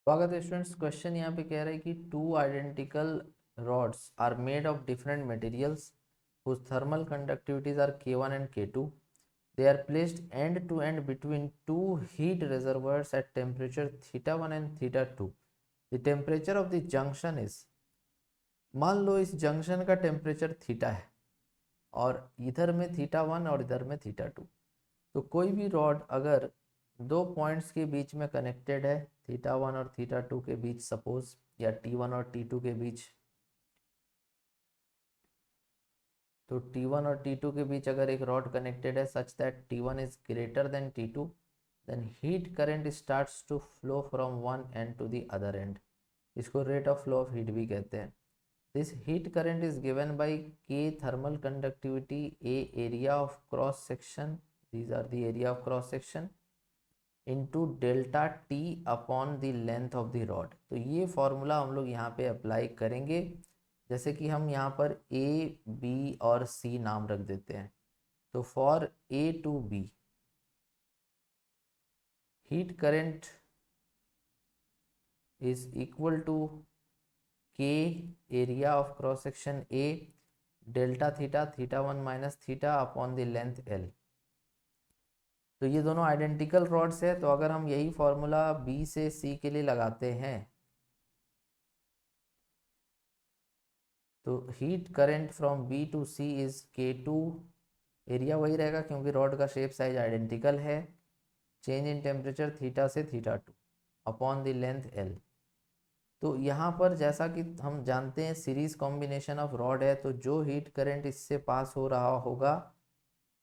स्वागत है students. Question यहाँ पे कह रहा है कि two identical rods are made of different materials whose thermal conductivities are K1 and K2. They are placed end to end between two heat reservoirs at temperature theta 1 and theta 2. The temperature of the junction is, मान लो इस junction का temperature theta है और इधर में theta 1 और इधर में थीटा 2। तो कोई भी रॉड अगर दो पॉइंट्स के बीच में कनेक्टेड है, थीटा 1 और थीटा 2 के बीच सपोज, या T1 और T2 के बीच, तो T1 और T2 के बीच अगर एक रॉड कनेक्टेड है such that T1 is greater than T2, then heat current starts to flow from one end to the other end. इसको rate of flow of heat भी कहते हैं। This heat current is given by K thermal conductivity, A area of cross section, these are the area of cross section, into delta T upon the length of the rod. तो ये formula हम लोग यहाँ पे apply करेंगे। जैसे कि हम यहाँ पर ए बी और सी नाम रख देते हैं। तो for A to B heat current is equal to K area of cross section A delta theta, theta 1 minus theta upon the length L. तो ये दोनों आइडेंटिकल रॉड्स है, तो अगर हम यही फॉर्मूला बी से सी के लिए लगाते हैं तो heat current from B to C is K2, area वही रहेगा क्योंकि रॉड का शेप साइज आइडेंटिकल है, चेंज इन टेम्परेचर थीटा से theta 2 upon the length L. तो यहाँ पर जैसा कि हम जानते हैं सीरीज कॉम्बिनेशन ऑफ रॉड है, तो जो हीट करंट इससे पास हो रहा होगा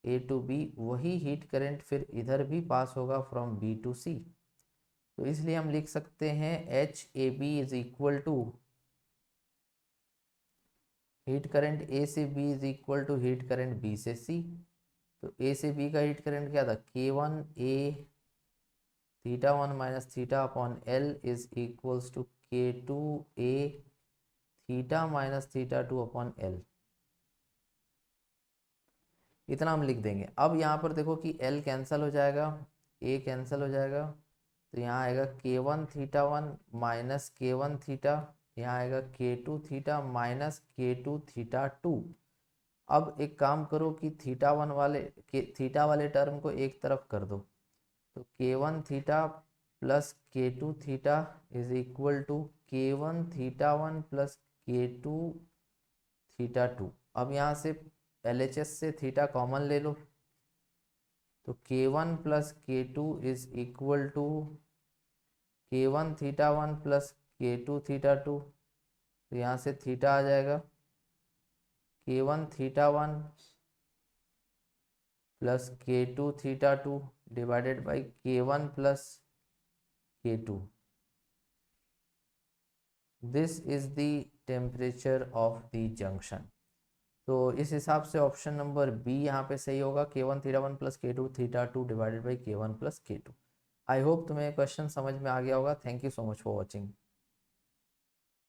ए टू बी, वही हीट करंट फिर इधर भी पास होगा फ्रॉम बी टू सी। तो इसलिए हम लिख सकते हैं H A B is equal to heat current A से B is equal to heat current B से सी। तो ए से बी का हीट करंट क्या था, K1 A theta 1 minus theta upon L is equals to K2 A theta minus theta 2 upon L. इतना हम लिख देंगे। अब यहाँ पर देखो कि एल कैंसिल हो जाएगा, ए कैंसिल हो जाएगा, तो यहाँ आएगा K1 theta 1 minus K1 theta, यहाँ आएगा K2 theta minus K2 theta 2। अब एक काम करो कि थीटा वाले टर्म को एक तरफ कर दो, तो K1 theta plus K2 theta is equal to K1 theta 1 plus K2 theta 2। अब यहाँ से LHS से थीटा कॉमन ले लो, तो K1 plus K2 is equal to K1 theta 1 plus K2 theta 2। तो यहाँ से थीटा आ जाएगा K1 theta 1 plus K2 theta 2 divided by K1 plus K2। This is the temperature of the junction. तो इस हिसाब से ऑप्शन नंबर बी यहाँ पे सही होगा, K1 theta 1 plus K2 theta 2 divided by K1 plus K2। I hope तुम्हें question समझ में आ गया होगा। Thank you so much for watching.